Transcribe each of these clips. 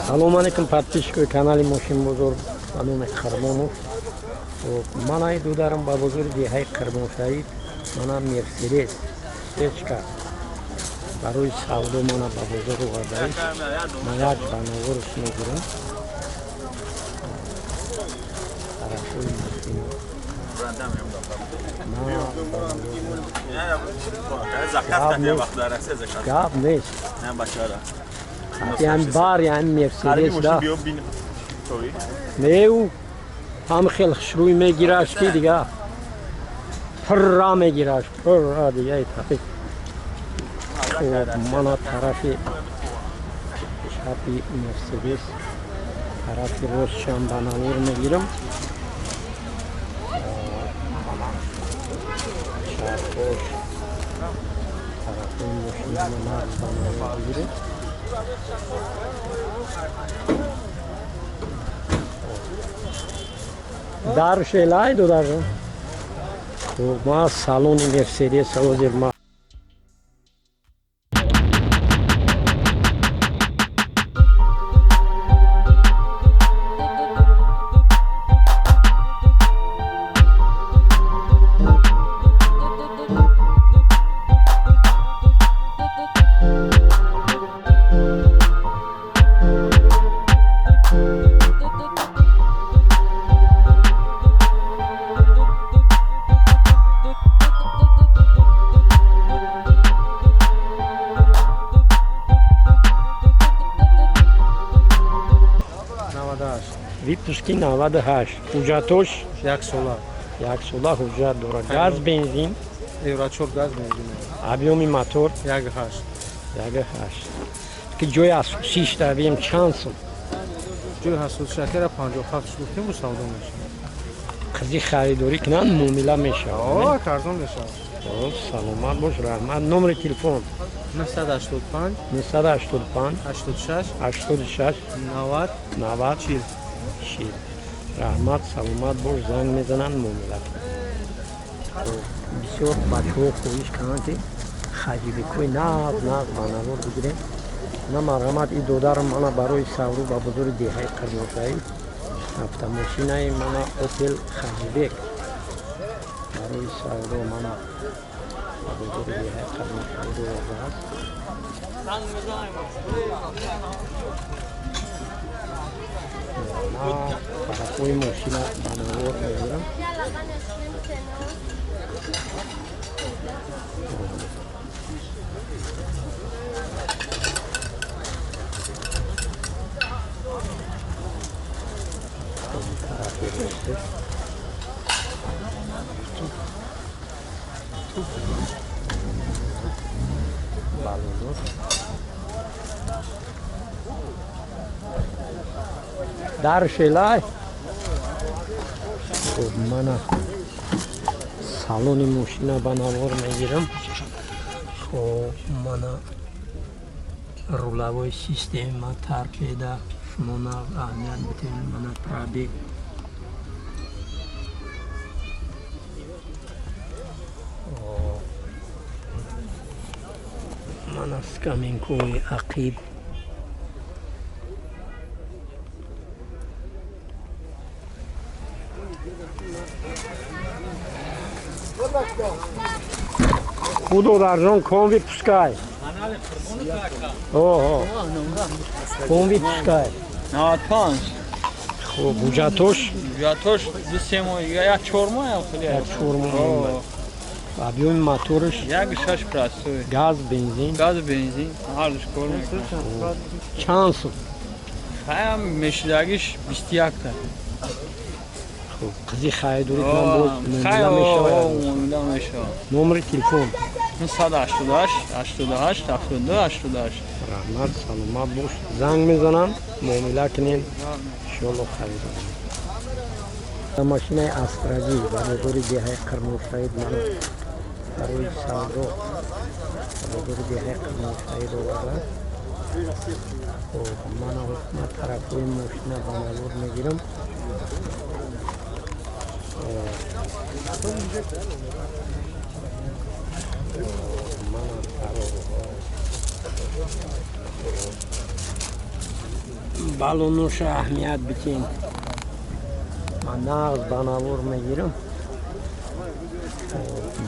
Салом алейкум, подписчикои канали Мошин Бозор ба номи Қармонов. Ман ай дударам ба бозори деҳаи Қармоншаҳид, манам Мерседес стечка барои савдо мана ба бозор овардаист. Ман як банаворш мегирам. Тарафои машина. Гап нест. Яъни бар яъни Мерседес да. Неу ҳам хел хушрӯй мегираш ки дига. Пурра мегираш. Пурра дига итафи. Мана тарафи чапи Мерседес. Тарафи ростшам банавор мегирам. Чапош. Тарафи машина нарз банавор мегирам. Дар шелай дударжон. Ма салони Мерседес ҳозир ма Випуски 98. Ҳуҷҷатош як сола ҳуҷҷат дорад. Газ, бензин, евро 4 газ бензин. объёми мотор 1.8. 1.8. Ки ҷои асосиш давем чанд сум? ҷои асосишакера 57 гуфтем ро савдо мешавад. Қизи харидорӣ кунанд муомила мешавад. Арзон мешавад. Саломат бош, раҳмат. Номери телефон 985 985 86 90 90 40. Раҳмат, саломат бош, занг мезананд муомила. Бисёр бачаҳо хоҳиш кунанд ки хаҷибикои нав банавор бигирем. На марҳамат, и додарам мана барои савру ба бозори деҳаи Қармоншаҳид автомошинаи мана Opel Хаҷибек барои савдо мана ба бозори деҳаи Қармоншаҳид овардааст. Тарафои мошина банавор мегирам. Дар шелай. Мана салони мошина банавор мегирам. Мана рулавои система тарпеда шумо нав аҳамият битем. Мана пробег мана скаминкои ақиб Худо даржон кон випускай. Кон випускай. 95. Хуб, ҳуҷҷатош 2 моҳ, як 4 моҳ ям хеле. як 4 моҳ. Объёми мотораш 1.6 простой. газ, бензин. Ҳар душ кор мекунад. Чанд сум? Хаям мешидагиш 21 та. Хуб, қизи харидорӣ кунам боз муомила мешавад. Муомила мешавад. Номери телефон 988 88 72 88. раҳмат, саломат бош. Занг мезанам, муомила кунем. Иншоаллоҳ харидор. Машинаи Астрази ба бозори деҳаи Қармоншаҳид мана барои савдо ба бозори деҳаи Қармоншаҳид овардааст. Мана ҳукумат тарафои мошина банавор мегирам. Mana بالونوش اهمیت بتین من نغز بناور میگیرم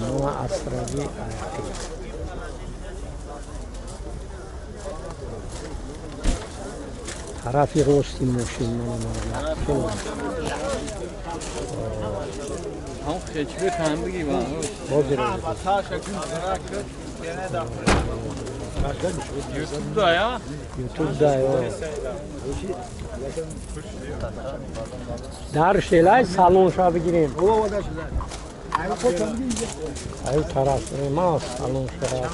نوع اسرگی عرقی طرفی روستی موشین من هم خیلی کم بگی من بازی رو یوتیوب دایا یوتیوب دایو در شیلای سالون شا بگیریم ای طرف ما سالون شا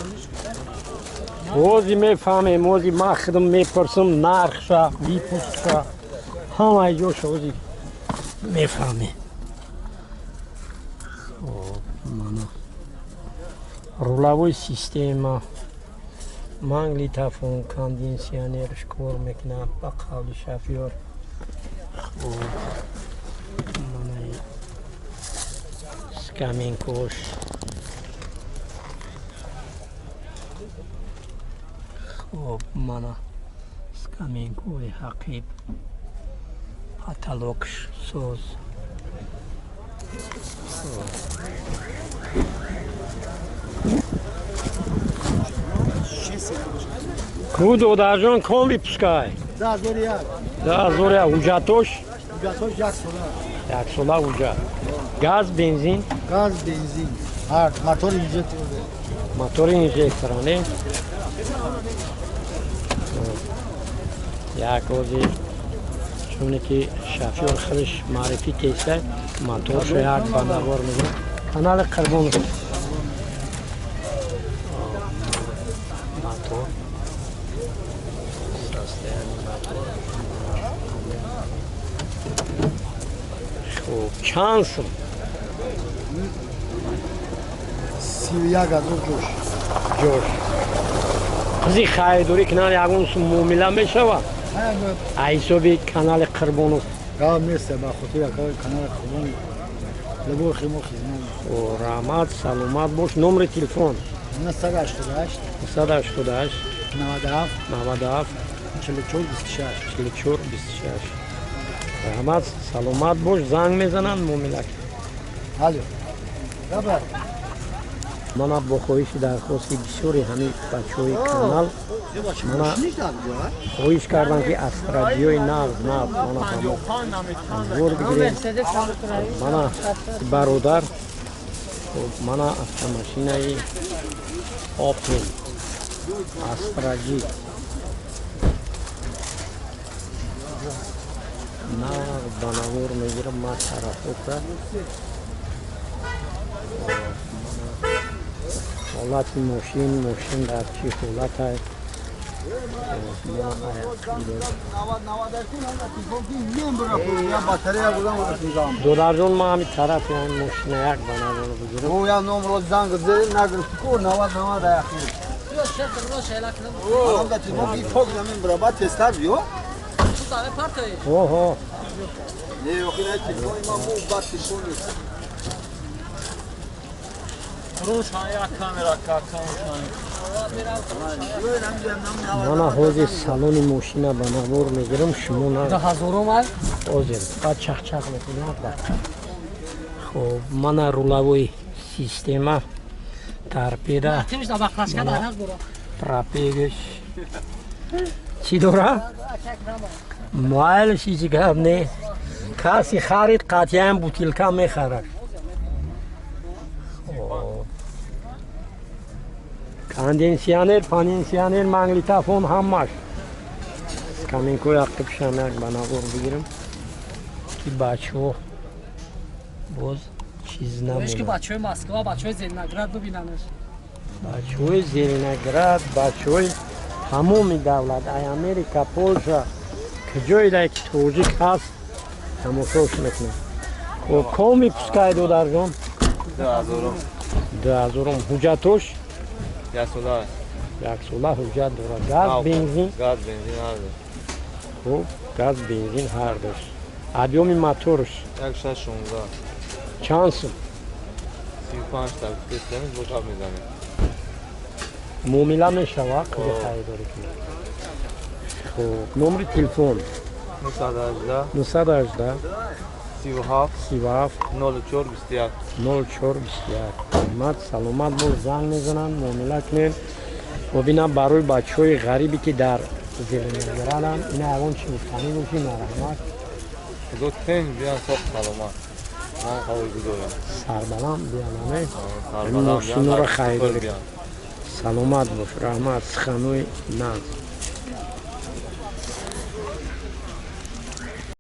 موزی میفهمه موزی ما خدم میپرسم نرخ شا بیپوست شا همه ایجو شوزی میفهمه مانا رولاوی سیستم مانگلیتافون کاندیسیونرش کار میکنه با قابل شافیور مانای سکامینکوش خب مانا سکامینکوی حقیب پاتالوکش سوز Круто дажон комби пускай. Да, зоря. Да, зоря уҷатош. Уҷатош 1 сола. 1 сола уҷа. Газ, бензин. Газ, бензин. Ҳар мотор инжектор. Мотори инжектор, не? Як ози чуне ки шофёр худаш маърифӣ теста мотор шояд ба навор мегирад. Канали Қурбонов. Мотор. چند سال 31 هزار جوش. جوش قضی خریداری کنار یکون سو معامله میشوه حسابی کانال قربانوف را میرسه با خاطر کانال قربانوف لبو خیمو خیزمان و رحمت سلامت باش نمره تلفن 988 988 97 97 44 26 44 26 رحمت سلامت باش زنگ میزنن معامله الو خبر من با خواهش درخواستی بسیاری همین بچه‌های کانال من خواهش کردم که از رادیوی نغز من زور بگیریم من برادر من автомашинаи Opel Astra-G نغز بناور میگیرم من طرف حالت ماشین در چی حالت هست دو درجون ما همی طرف این ماشین یک بنا رو بگیرم او یا نمرو زنگ زیر نگر کو 90 اخیر او دا تیمون بی فوق زمین برابر تستر بیو اوه نه اخیر تیمون ما بو بات تیمون روش های کامera کامera من حوض سالون ماشین بناور میگیرم شما نه 2000 مال اوزیم بعد چخ میکنم خب من رولوی سیستم ترپیده تیمش دا باقلاشکا دا ناز برو پراپیگش چی داره؟ مایل چیزی گرد نه کسی خرید قطعا بوتیلکا میخرد کاندنسیانر پاننسیانر مانگلیتافون همش کامینکوی عقب شمک بناور بگیرم که بچه باز چیز وش که نمونه بچهای مسکو بچهای زلنگراد ببیننش بچه های زیرینگراد بچه های همومی دولت ای امریکا پولشا که جایی دایی که توجیک هست تماشاش میکنه خب کامی پسکای دو در جان 2000 حجتوش 1 sola 1 sola حجت داره گاز بنزین gaz benzin abi خب گاز بنزین هر دوش ادیومی موتورش 116 چند سال 35 تا کسیمیz boş ab میزنه معامله میشوه قضی خریداری کنه خب نمر تلفن 918 918 37 37 04 21 04 21 саломат бош занг мезананд муомила кунед бобинам барои бачаҳои ғарибе ки дар зеленограданд ин ҳайвон чӣ гуфтанӣ боши нараҳмат گفتن بیان صبح سلامت من قوی گذارم сарбаланд биянаме سلامت ماشین‌ها را بیان خریداری. بیان саломат бош раҳмат суханои нағз